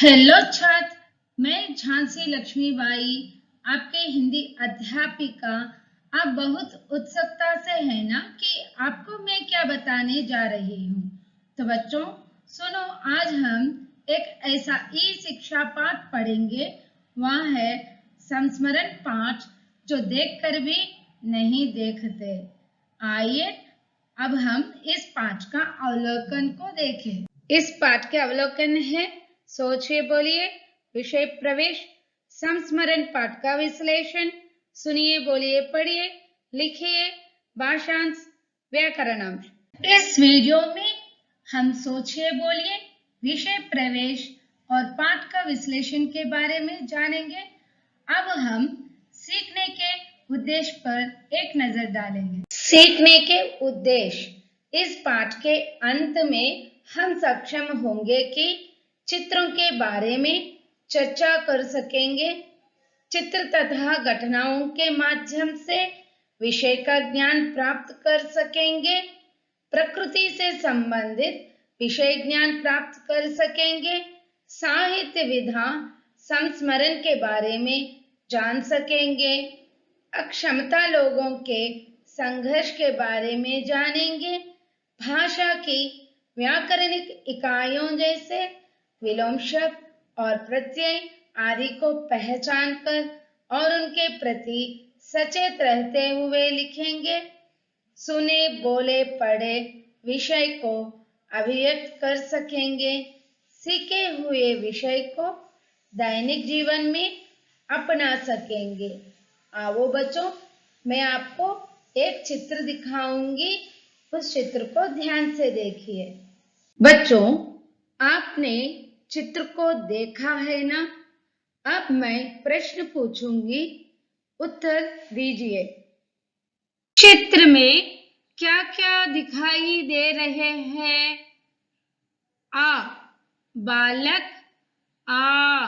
Hello छात्र, मैं झांसी लक्ष्मीबाई, आपके हिंदी अध्यापिका। आप बहुत उत्सुकता से है ना कि आपको मैं क्या बताने जा रही हूँ। तो बच्चों सुनो, आज हम एक ऐसा ई शिक्षा पाठ पढ़ेंगे, वह है संस्मरण पाठ, जो देखकर भी नहीं देखते। आइए अब हम इस पाठ का अवलोकन को देखें। इस पाठ के अवलोकन है, सोचिए, बोलिए। विषय प्रवेश, संस्मरण पाठ का विश्लेषण, सुनिए, बोलिए, पढ़िए, लिखिए, भाषांश, व्याकरणांश। इस वीडियो में हम सोचिए, बोलिए, विषय प्रवेश और पाठ का विश्लेषण के बारे में जानेंगे। अब हम सीखने के उद्देश्य पर एक नजर डालेंगे। सीखने के उद्देश्य। इस पाठ के अंत में हम सक्षम होंगे कि चित्रों के बारे में चर्चा कर सकेंगे। चित्र तथा घटनाओं के माध्यम से विषय का ज्ञान प्राप्त कर सकेंगे। प्रकृति से संबंधित विषय ज्ञान प्राप्त कर सकेंगे। साहित्य विधा संस्मरण के बारे में जान सकेंगे। अक्षमता लोगों के संघर्ष के बारे में जानेंगे। भाषा की व्याकरणिक इकाइयों जैसे विलोम शब्द और प्रत्यय आदि को पहचान कर और उनके प्रति सचेत रहते हुए लिखेंगे। सुने, बोले, पढ़े विषय को अभिव्यक्त कर सकेंगे। सीखे हुए विषय को दैनिक जीवन में अपना सकेंगे। आओ बच्चों, मैं आपको एक चित्र दिखाऊंगी, उस चित्र को ध्यान से देखिए। बच्चों, आपने चित्र को देखा है ना? अब मैं प्रश्न पूछूंगी, उत्तर दीजिए। चित्र में क्या क्या दिखाई दे रहे हैं? आ बालक, आ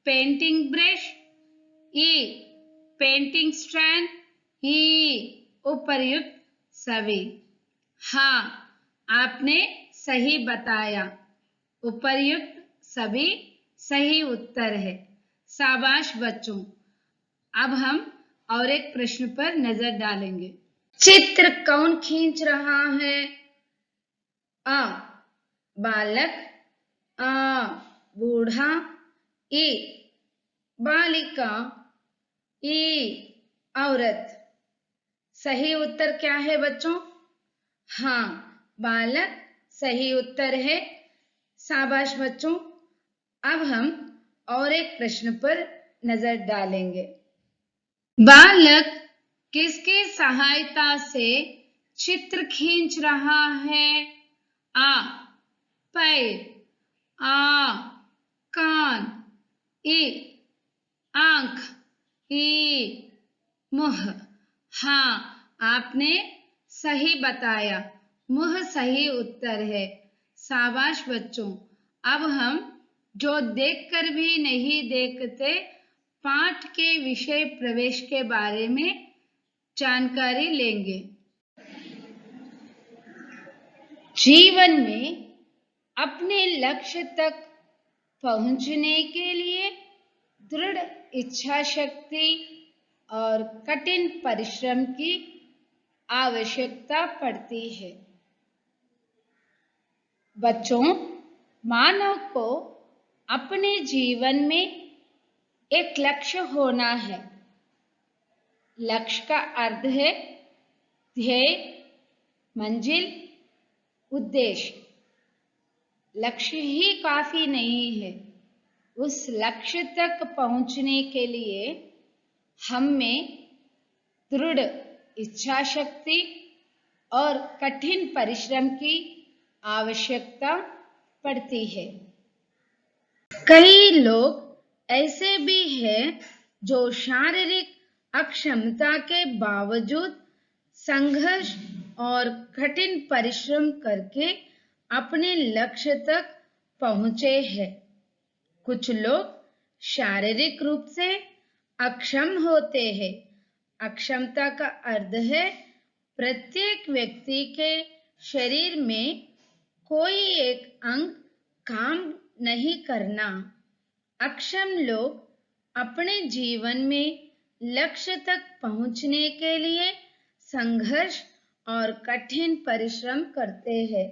पेंटिंग ब्रश, ई पेंटिंग स्टैंड, ई उपर्युक्त सभी। हाँ, आपने सही बताया, उपर्युक्त सभी सही उत्तर है। शाबाश बच्चों। अब हम और एक प्रश्न पर नजर डालेंगे। चित्र कौन खींच रहा है? आ बालक, आ बूढ़ा, ई बालिका, ई औरत। सही उत्तर क्या है बच्चों? हाँ, बालक सही उत्तर है। शाबाश बच्चों। अब हम और एक प्रश्न पर नजर डालेंगे। बालक किसकी सहायता से चित्र खींच रहा है? आ पैर, आ कान, ई आंख, ई मुंह। हाँ, आपने सही बताया, मुंह सही उत्तर है। शाबाश बच्चों। अब हम जो देखकर भी नहीं देखते पाठ के विषय प्रवेश के बारे में जानकारी लेंगे। जीवन में अपने लक्ष्य तक पहुंचने के लिए दृढ़ इच्छा शक्ति और कठिन परिश्रम की आवश्यकता पड़ती है। बच्चों, मानव को अपने जीवन में एक लक्ष्य होना है। लक्ष्य का अर्थ है ध्येय, मंजिल, उद्देश्य। लक्ष्य ही काफी नहीं है, उस लक्ष्य तक पहुंचने के लिए हम में दृढ़ इच्छा शक्ति और कठिन परिश्रम की आवश्यकता पड़ती है। कई लोग ऐसे भी हैं जो शारीरिक अक्षमता के बावजूद संघर्ष और कठिन परिश्रम करके अपने लक्ष्य तक पहुंचे हैं। कुछ लोग शारीरिक रूप से अक्षम होते हैं। अक्षमता का अर्थ है प्रत्येक व्यक्ति के शरीर में कोई एक अंग काम नहीं करना। अक्षम लोग अपने जीवन में लक्ष्य तक पहुंचने के लिए संघर्ष और कठिन परिश्रम करते हैं।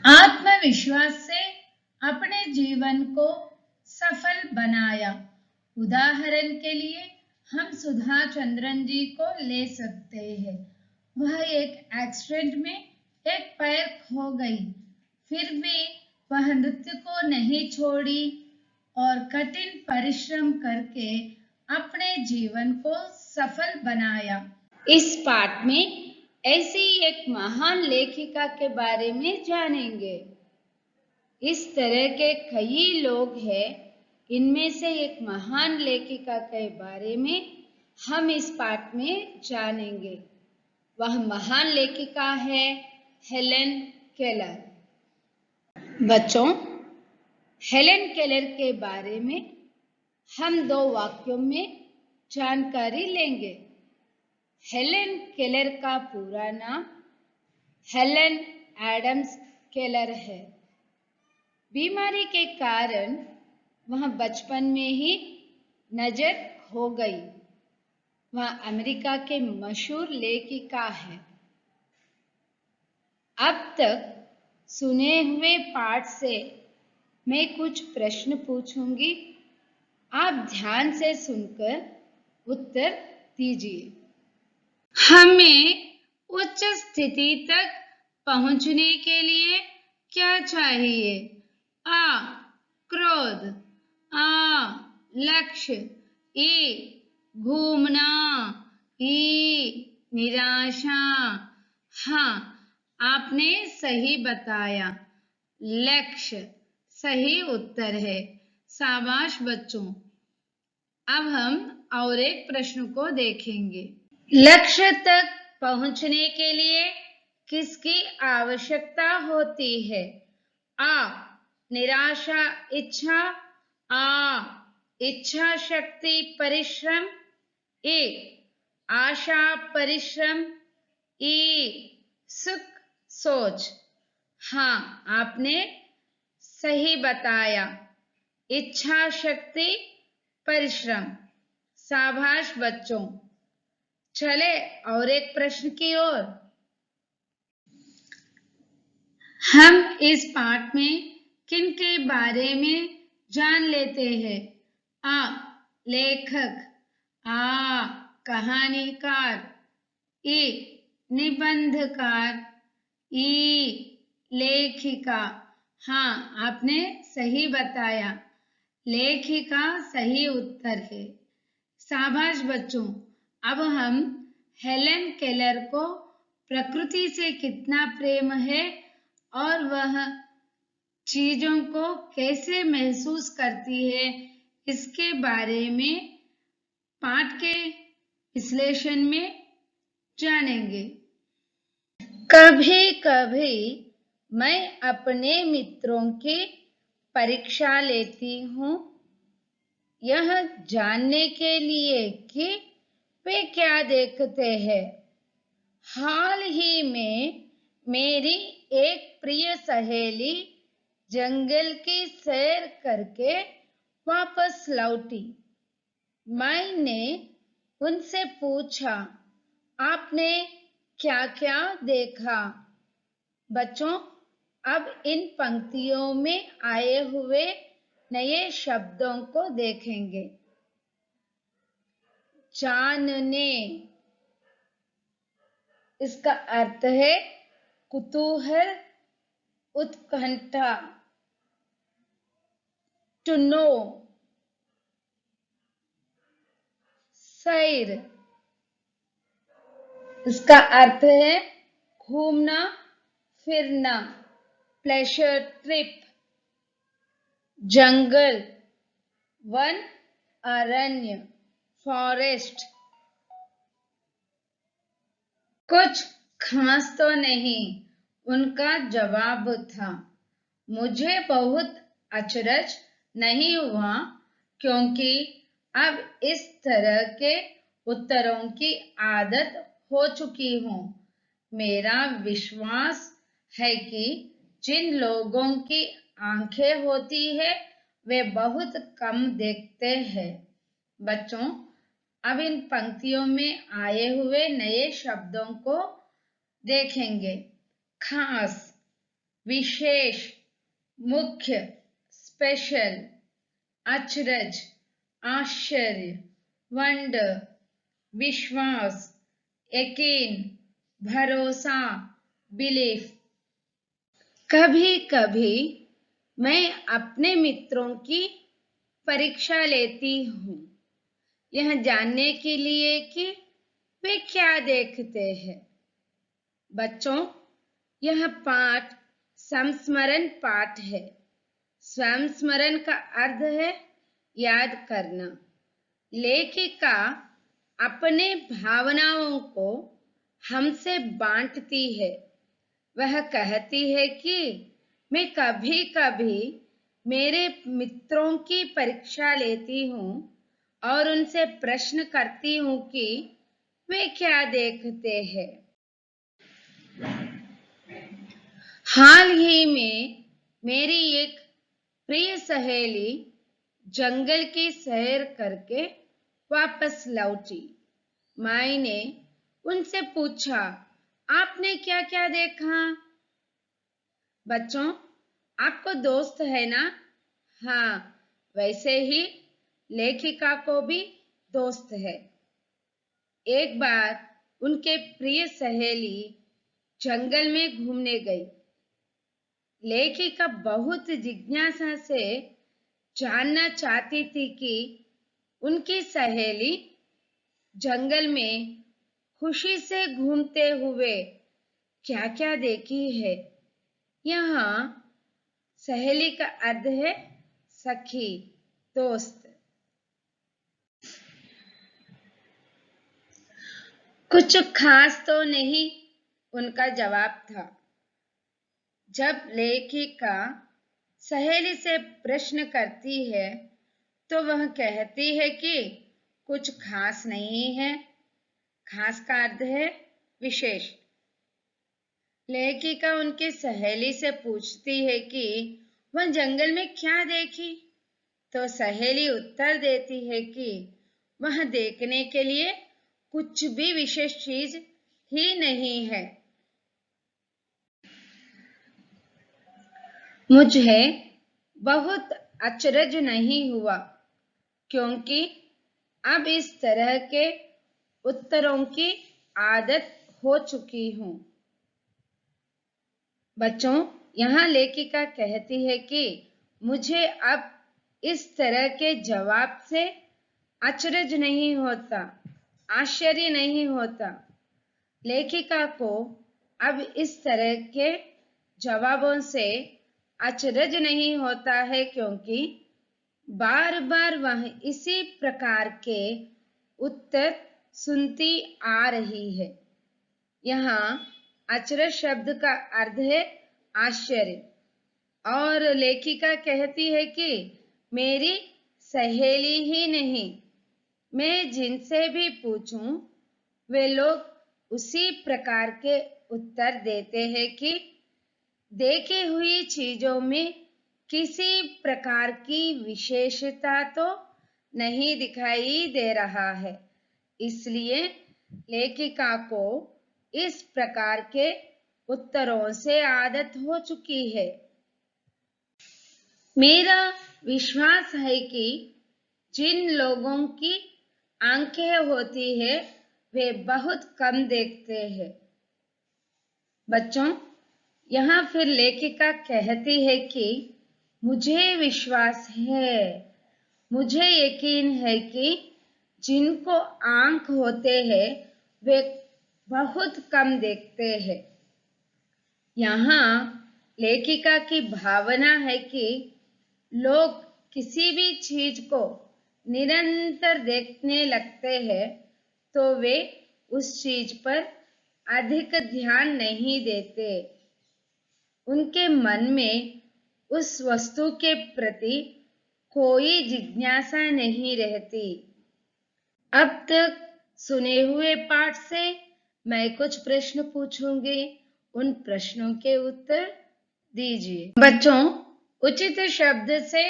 आत्मविश्वास से अपने जीवन को सफल बनाया। उदाहरण के लिए हम सुधा चंद्रन जी को ले सकते हैं। वह एक एक्सीडेंट में एक पैर खो गई, फिर भी वह नृत्य को नहीं छोड़ी और कठिन परिश्रम करके अपने जीवन को सफल बनाया। इस पाठ में ऐसी एक महान लेखिका के बारे में जानेंगे। इस तरह के कई लोग हैं, इनमें से एक महान लेखिका के बारे में हम इस पाठ में जानेंगे। वह महान लेखिका है हेलेन केलर। बच्चों, हेलेन केलर के बारे में हम 2 वाक्यों में जानकारी लेंगे। हेलेन केलर का पूरा नाम हेलेन एडम्स केलर है। बीमारी के कारण वह बचपन में ही नजर खो गई। वह अमेरिका के मशहूर लेखिका है। अब तक सुने हुए पाठ से मैं कुछ प्रश्न पूछूंगी, आप ध्यान से सुनकर उत्तर दीजिए। हमें उच्च स्थिति तक पहुंचने के लिए क्या चाहिए? आ. क्रोध। आ. लक्ष्य। ई. घूमना। ई. निराशा। हाँ, आपने सही बताया। लक्ष्य सही उत्तर है। शाबाश बच्चों। अब हम और एक प्रश्न को देखेंगे। लक्ष्य तक पहुंचने के लिए किसकी आवश्यकता होती है? आ. निराशा इच्छा। आ. इच्छा शक्ति परिश्रम। ए. आशा परिश्रम। ई. सुख सोच। हाँ, आपने सही बताया। इच्छा शक्ति परिश्रम। शाबाश बच्चों। चले और एक प्रश्न की ओर। हम इस पाठ में किन के बारे में जान लेते हैं? आ. लेखक। आ. कहानीकार। ई. निबंधकार। ई. लेखिका। हाँ, आपने सही बताया। लेखिका सही उत्तर है। शाबाश बच्चों। अब हम हेलेन केलर को प्रकृति से कितना प्रेम है और वह चीजों को कैसे महसूस करती है, इसके बारे में पाठ के विश्लेषण में जानेंगे। कभी कभी मैं अपने मित्रों की परीक्षा लेती हूँ, यह जानने के लिए कि वे क्या देखते हैं। हाल ही में मेरी एक प्रिय सहेली जंगल की सैर करके वापस लौटी। मैंने उनसे पूछा, आपने क्या क्या देखा? बच्चों, अब इन पंक्तियों में आए हुए नए शब्दों को देखेंगे। जानने, इसका अर्थ है कुतूहल, उत्कंठा। टू नो, सैर, इसका अर्थ है घूमना फिरना, प्लेजर ट्रिप। जंगल, वन, अरण्य, फॉरेस्ट। कुछ खास तो नहीं, उनका जवाब था। मुझे बहुत अचरज नहीं हुआ, क्योंकि अब इस तरह के उत्तरों की आदत हो चुकी हूँ। मेरा विश्वास है कि जिन लोगों की आंखें होती है वे बहुत कम देखते हैं। बच्चों, अब इन पंक्तियों में आए हुए नए शब्दों को देखेंगे। खास, विशेष, मुख्य, स्पेशल, अचरज, आश्चर्य, वंडर, विश्वास, यकीन, भरोसा, बिलीफ। कभी कभी मैं अपने मित्रों की परीक्षा लेती हूँ, यह जानने के लिए कि वे क्या देखते हैं। बच्चों, यह पाठ संस्मरण पाठ है। संस्मरण का अर्थ है याद करना। लेखिका अपने भावनाओं को हमसे बांटती है। वह कहती है कि मैं कभी कभी मेरे मित्रों की परीक्षा लेती हूँ और उनसे प्रश्न करती हूँ कि वे क्या देखते हैं। हाल ही में मेरी एक प्रिय सहेली जंगल की सैर करके वापस लौटी। मैंने उनसे पूछा, आपने क्या क्या देखा? बच्चों, आपको दोस्त है ना? हाँ, वैसे ही लेखिका को भी दोस्त है। एक बार उनके प्रिय सहेली जंगल में घूमने गई। लेखिका बहुत जिज्ञासा से जानना चाहती थी कि उनकी सहेली जंगल में खुशी से घूमते हुए क्या-क्या देखी है। यहाँ सहेली का अर्थ है सखी, दोस्त। कुछ खास तो नहीं, उनका जवाब था। जब लेखिका सहेली से प्रश्न करती है तो वह कहती है कि कुछ खास नहीं है। खास का अर्थ है विशेष। लेखिका उनकी सहेली से पूछती है कि वह जंगल में क्या देखी, तो सहेली उत्तर देती है कि वह देखने के लिए कुछ भी विशेष चीज ही नहीं है। मुझे बहुत अचरज नहीं हुआ, क्योंकि अब इस तरह के उत्तरों की आदत हो चुकी हूँ। बच्चों, यहाँ लेखिका कहती है कि मुझे अब इस तरह के जवाब से अचरज नहीं होता, आश्चर्य नहीं होता। लेखिका को अब इस तरह के जवाबों से अचरज नहीं होता है, क्योंकि बार बार वह इसी प्रकार के उत्तर सुनती आ रही है। यहाँ अचरज शब्द का अर्थ है आश्चर्य, और लेखिका कहती है कि मेरी सहेली ही नहीं, मैं जिनसे भी पूछूं वे लोग उसी प्रकार के उत्तर देते हैं कि देखी हुई चीजों में किसी प्रकार की विशेषता तो नहीं दिखाई दे रहा है। इसलिए लेखिका को इस प्रकार के उत्तरों से आदत हो चुकी है। मेरा विश्वास है कि जिन लोगों की आंखें होती है वे बहुत कम देखते हैं। बच्चों, यहाँ फिर लेखिका कहती है कि मुझे विश्वास है, मुझे यकीन है कि जिनको आंख होते हैं वे बहुत कम देखते हैं। यहाँ लेखिका की भावना है कि लोग किसी भी चीज को निरंतर देखने लगते हैं तो वे उस चीज पर अधिक ध्यान नहीं देते। उनके मन में उस वस्तु के प्रति कोई जिज्ञासा नहीं रहती। अब तक सुने हुए पाठ से मैं कुछ प्रश्न पूछूंगी, उन प्रश्नों के उत्तर दीजिए। बच्चों, उचित शब्द से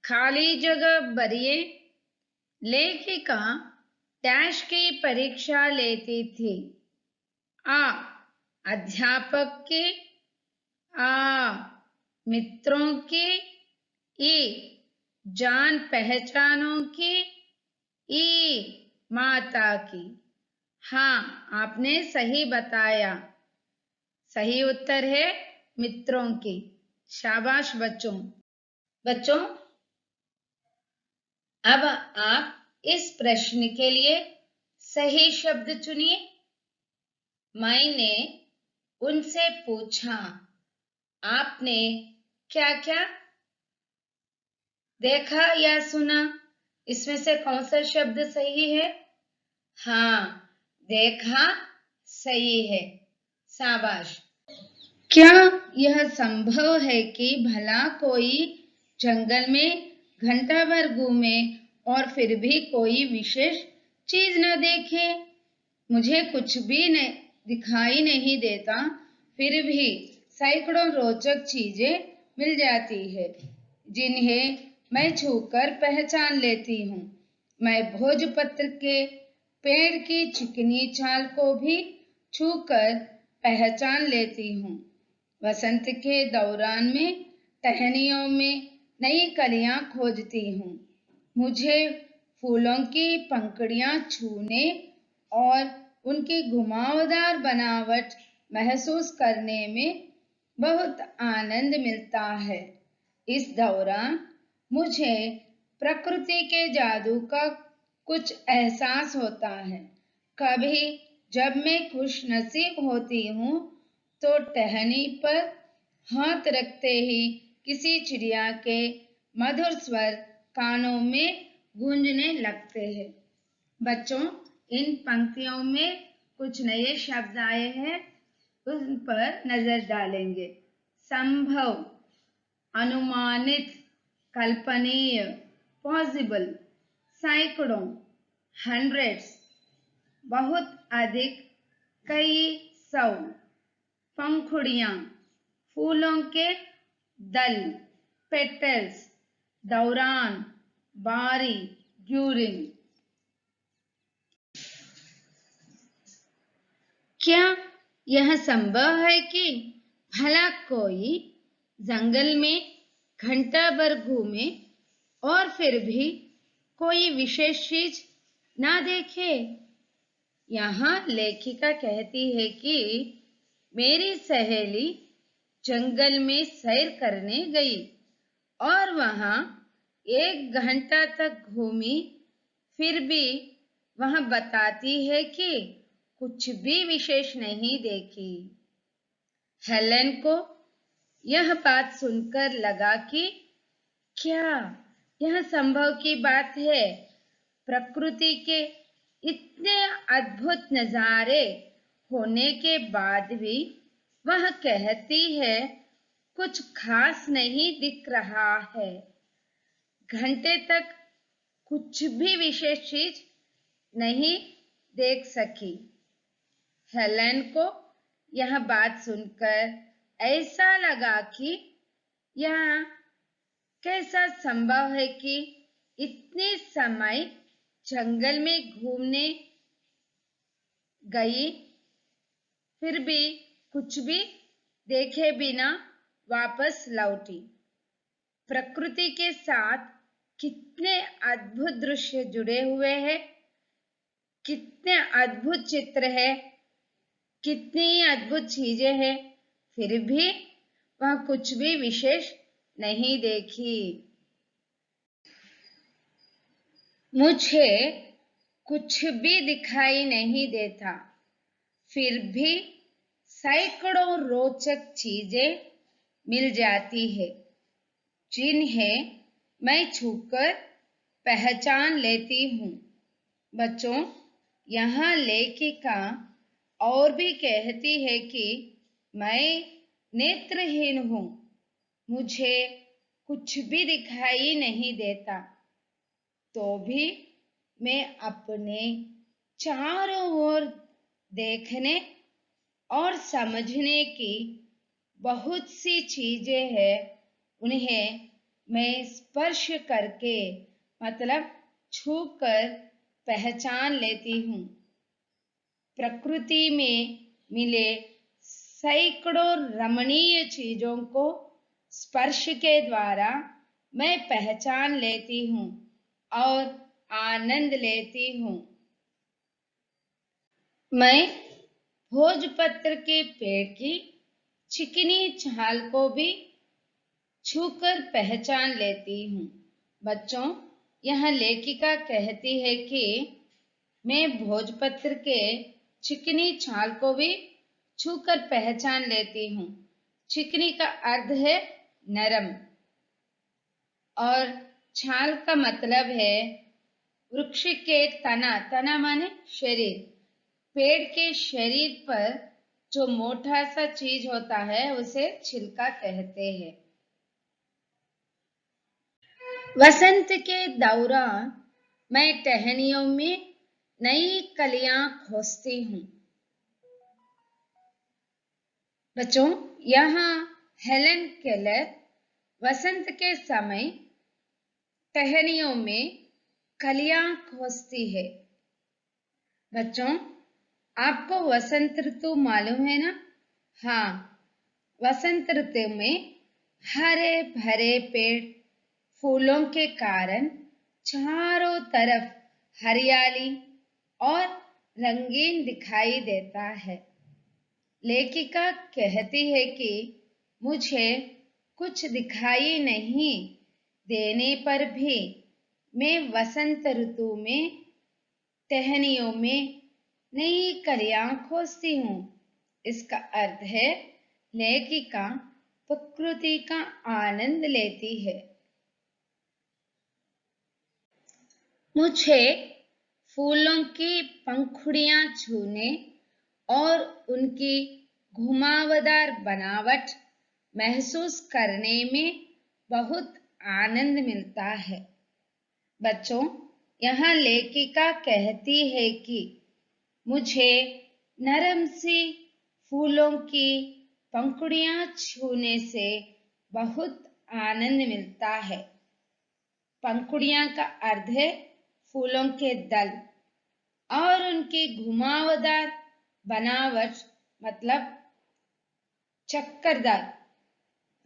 खाली जगह भरिए। लेखिका डैश की परीक्षा लेती थी। आ अध्यापक की, आ मित्रों की, ई जान पहचानों की, ई माता की। हाँ, आपने सही बताया। सही उत्तर है मित्रों की। शाबाश बच्चों। बच्चों, अब आप इस प्रश्न के लिए सही शब्द चुनिए। मैंने उनसे पूछा, आपने क्या क्या देखा या सुना? इसमें से कौन सा शब्द सही है? हाँ, देखा सही है। शाबाश। क्या यह संभव है कि भला कोई जंगल में घंटा भर घूमे और फिर भी कोई विशेष चीज न देखे? मुझे कुछ भी दिखाई नहीं देता, फिर भी सैकड़ों रोचक चीजें मिल जाती है, जिन्हें मैं छूकर पहचान लेती हूँ। मैं भोजपत्र के पेड़ की चिकनी छाल को भी छूकर पहचान लेती हूँ। वसंत के दौरान में टहनियों में नई कलियां खोजती हूँ। मुझे फूलों की पंखुड़ियां छूने और उनकी घुमावदार बनावट महसूस करने में बहुत आनंद मिलता है। इस दौरान मुझे प्रकृति के जादू का कुछ एहसास होता है। कभी जब मैं खुशनसीब होती हूँ तो टहनी पर हाथ रखते ही किसी चिड़िया के मधुर स्वर कानों में गूंजने लगते हैं। बच्चों, इन पंक्तियों में कुछ नए शब्द आए हैं, उन पर नजर डालेंगे। संभव, अनुमानित, कल्पनीय, पॉसिबल, सैकड़ों, हंड्रेड्स, बहुत अधिक, कई सौ, पंखुड़ियां, फूलों के दल, पेटल्स, दौरान, बारी, ड्यूरिंग। क्या यह संभव है कि भला कोई जंगल में घंटा भर घूमे और फिर भी कोई विशेष चीज ना देखे? यहाँ लेखिका कहती है कि मेरी सहेली जंगल में सैर करने गई और वहां 1 घंटा तक घूमी, फिर भी वह बताती है कि कुछ भी विशेष नहीं देखी। हेलेन को यह बात सुनकर लगा कि क्या यह संभव की बात है? प्रकृति के इतने अद्भुत नजारे होने के बाद भी वह कहती है कुछ खास नहीं दिख रहा है। घंटे तक कुछ भी विशेष चीज नहीं देख सकी। हेलेन को यह बात सुनकर ऐसा लगा कि यह कैसा संभव है कि इतने समय जंगल में घूमने गई, फिर भी कुछ भी देखे बिना वापस लौटी। प्रकृति के साथ कितने अद्भुत दृश्य जुड़े हुए हैं, कितने अद्भुत चित्र है, कितनी अद्भुत चीजें हैं, फिर भी वह कुछ भी विशेष नहीं देखी। मुझे कुछ भी दिखाई नहीं देता, फिर भी सैकड़ों रोचक चीजें मिल जाती है, जिन्हें मैं छूकर पहचान लेती हूँ। बच्चों, यहाँ लेखिका और भी कहती है कि मैं नेत्रहीन हूँ, मुझे कुछ भी दिखाई नहीं देता, तो भी मैं अपने चारों ओर देखने और समझने की बहुत सी चीजें हैं, उन्हें मैं स्पर्श करके मतलब छूकर पहचान लेती हूँ। प्रकृति में मिले सैकड़ों रमणीय चीजों को स्पर्श के द्वारा मैं पहचान लेती हूँ और आनंद लेती हूँ। मैं भोजपत्र के पेड़ की चिकनी छाल को भी छूकर पहचान लेती हूँ। बच्चों, यह लेखिका कहती है कि मैं भोजपत्र के चिकनी छाल को भी छूकर पहचान लेती हूँ। चिकनी का अर्थ है नरम और छाल का मतलब है वृक्ष के तना माने शरीर। पेड़ के शरीर पर जो मोटा सा चीज होता है उसे छिलका कहते हैं। वसंत के दौरान मैं टहनियों में नई कलियां खोजती हूँ। बच्चों, यहाँ हेलन केलर वसंत के समय टहनियों में कलियां खोजती है। बच्चों, आपको वसंत ऋतु मालूम है ना? हाँ, वसंत ऋतु में हरे भरे पेड़ फूलों के कारण चारों तरफ हरियाली और रंगीन दिखाई देता है। लेखिका कहती है कि मुझे कुछ दिखाई नहीं देने पर भी मैं वसंत ऋतु में टहनियों में नई कलियां खोजती हूँ। इसका अर्थ है लेखिका प्रकृति का आनंद लेती है। मुझे फूलों की पंखुड़ियां छूने और उनकी घुमावदार बनावट महसूस करने में बहुत आनंद मिलता है। बच्चों, यहाँ लेखिका कहती है कि मुझे नरम सी फूलों की पंखुड़ियां छूने से बहुत आनंद मिलता है। पंखुड़ियां का अर्थ है फूलों के दल और उनकी घुमावदार बनावट मतलब चक्करदार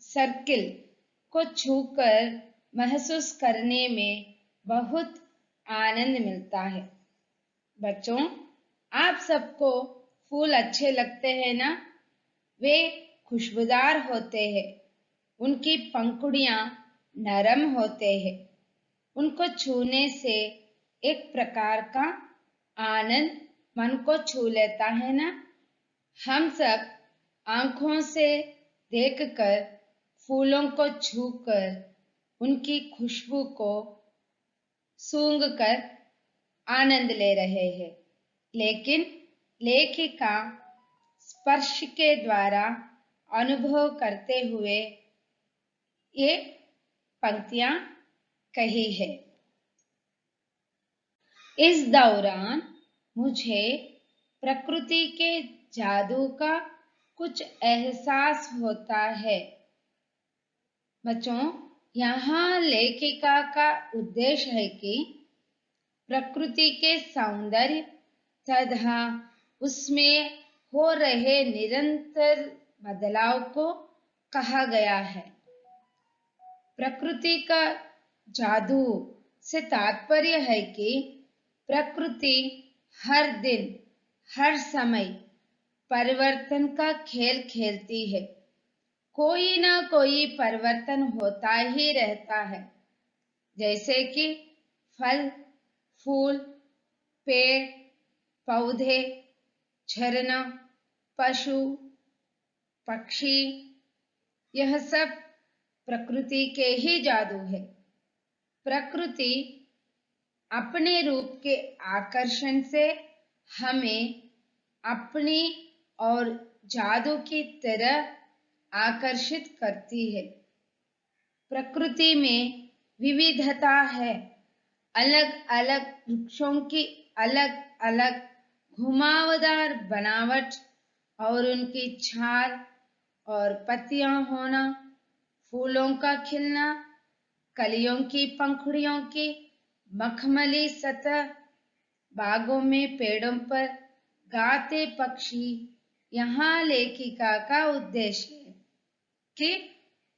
सर्किल को छूकर महसूस करने में बहुत आनंद मिलता है। बच्चों, आप सबको फूल अच्छे लगते हैं ना? वे खुशबूदार होते हैं, उनकी पंखुड़ियां नरम होते हैं, उनको छूने से एक प्रकार का आनंद मन को छू लेता है ना? हम सब आंखों से देखकर फूलों को छूकर उनकी खुशबू को सूंघकर आनंद ले रहे हैं, लेकिन लेखिका स्पर्श के द्वारा अनुभव करते हुए ये पंक्तियां कही है। इस दौरान मुझे प्रकृति के जादू का कुछ एहसास होता है। बच्चों, यहाँ लेखिका का उद्देश्य है कि प्रकृति के सौंदर्य तथा उसमें हो रहे निरंतर बदलाव को कहा गया है। प्रकृति का जादू से तात्पर्य है कि प्रकृति हर दिन हर समय परिवर्तन का खेल खेलती है। कोई ना कोई परिवर्तन होता ही रहता है, जैसे कि फल, फूल, पेड़, पौधे, झरना, पशु, पक्षी, यह सब प्रकृति के ही जादू है। प्रकृति अपने रूप के आकर्षण से हमें अपनी और जादू की तरह आकर्षित करती है। प्रकृति में विविधता है, अलग अलग वृक्षों की अलग अलग घुमावदार बनावट और उनकी छाल और पत्तियां होना, फूलों का खिलना, कलियों की पंखुड़ियों की मखमली सतह, बागों में पेड़ों पर गाते पक्षी। यहाँ लेखिका का उद्देश्य है कि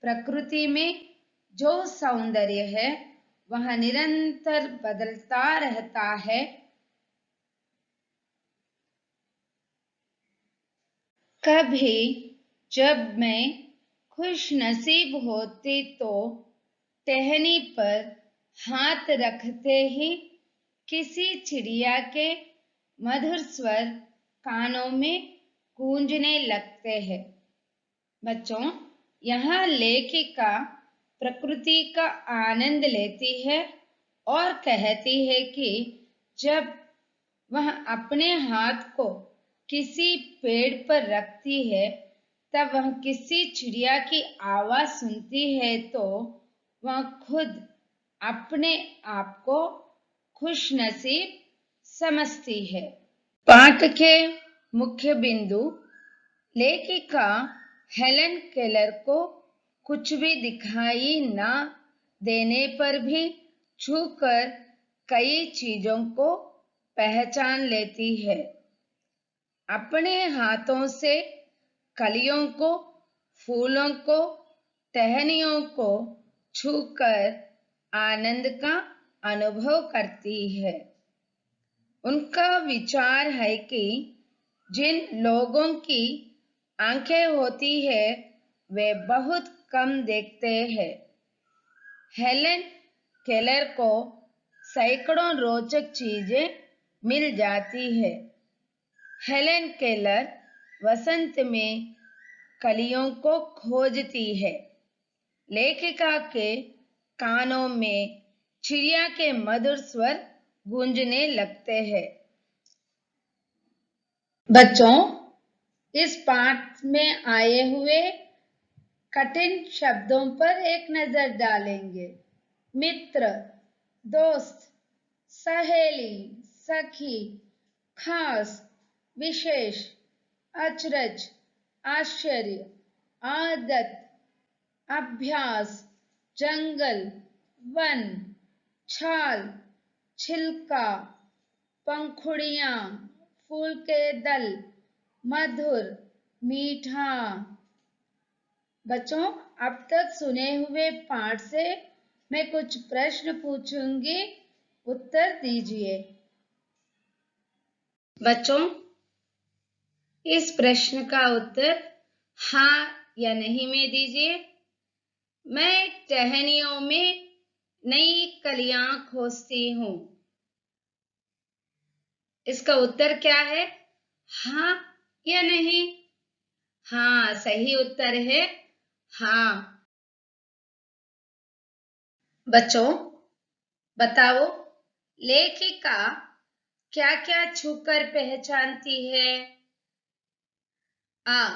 प्रकृति में जो सौंदर्य है वह निरंतर बदलता रहता है। कभी जब मैं खुश नसीब होती तो टहनी पर हाथ रखते ही किसी चिड़िया के मधुर स्वर कानों में गूंजने लगते हैं। बच्चों, यहाँ लेखिका प्रकृति का आनंद लेती है और कहती है कि जब वह अपने हाथ को किसी पेड़ पर रखती है तब वह किसी चिड़िया की आवाज सुनती है तो वह खुद अपने आप को खुशनसीब समझती है। पाठ के मुख्य बिंदु। लेखिका हेलन केलर को कुछ भी दिखाई न देने पर भी छूकर कई चीजों को पहचान लेती है। अपने हाथों से कलियों को, फूलों को, टहनियों को छूकर आनंद का अनुभव करती है। उनका विचार है कि जिन लोगों की आंखें होती है वे बहुत कम देखते हैं। हेलन केलर को सैकड़ों रोचक चीजें मिल जाती है। हेलन केलर वसंत में कलियों को खोजती है। लेखिका के कानों में चिड़िया के मधुर स्वर गूंजने लगते हैं। बच्चों, इस पाठ में आए हुए कठिन शब्दों पर एक नजर डालेंगे। मित्र, दोस्त, सहेली, सखी, खास, विशेष, अचरज, आश्चर्य, आदत, अभ्यास, जंगल, वन, छाल, छिलका, पंखुड़ियां, फूल के दल, मधुर, मीठा। बच्चों, अब तक सुने हुए पाठ से मैं कुछ प्रश्न पूछूंगी, उत्तर दीजिए। बच्चों, इस प्रश्न का उत्तर हाँ या नहीं में दीजिए। मैं टहनियों में नई कलियां खोजती हूँ। इसका उत्तर क्या है? हाँ या नहीं? हाँ, सही उत्तर है हाँ। बच्चों, बताओ लेखिका क्या क्या छूकर पहचानती है? आ,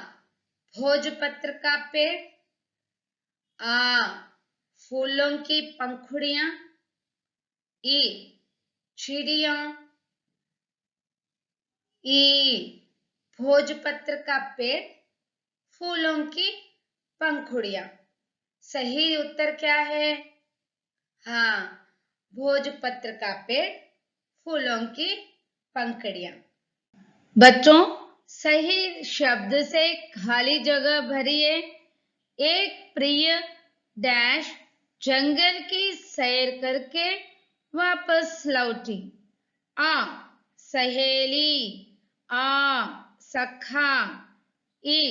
भोजपत्र का पेड़। आ, फूलों की पंखुड़ियां। ई, चिड़िया। ई, भोजपत्र का पेड़, फूलों की पंखुड़ियां। सही उत्तर क्या है? हाँ, भोजपत्र का पेड़, फूलों की पंखुड़ियां। बच्चों, सही शब्द से खाली जगह भरिए। एक प्रिय डैश जंगल की सैर करके वापस लौटी। आ, सहेली। आ, सखा। ई,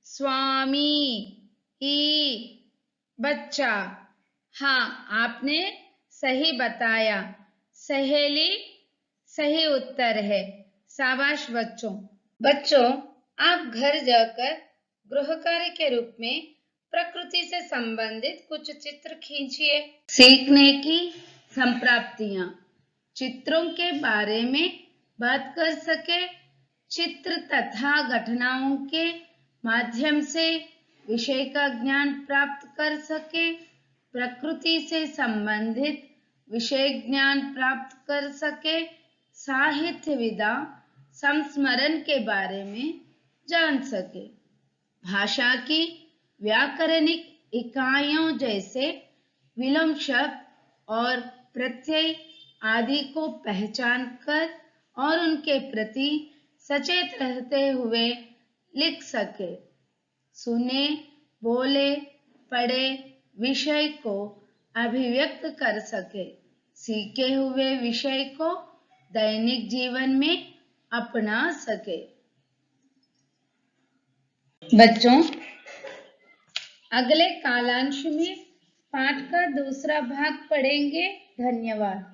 स्वामी। ई, बच्चा। हाँ, आपने सही बताया। सहेली सही उत्तर है। शाबाश बच्चों। बच्चों, आप घर जाकर गृह कार्य के रूप में प्रकृति से संबंधित कुछ चित्र खींचिए। सीखने की संप्राप्तियां। चित्रों के बारे में बात कर सके। चित्र तथा घटनाओं के माध्यम से विषय का ज्ञान प्राप्त कर सके। प्रकृति से संबंधित विषय ज्ञान प्राप्त कर सके। साहित्य विधा संस्मरण के बारे में जान सके। भाषा की व्याकरणिक इकाइयों जैसे विलोम शब्द और प्रत्यय आदि को पहचान कर और उनके प्रति सचेत रहते हुए लिख सके। सुने, बोले, पढ़े विषय को अभिव्यक्त कर सके। सीखे हुए विषय को दैनिक जीवन में अपना सके। बच्चों, अगले कालांश में पाठ का दूसरा भाग पढ़ेंगे। धन्यवाद।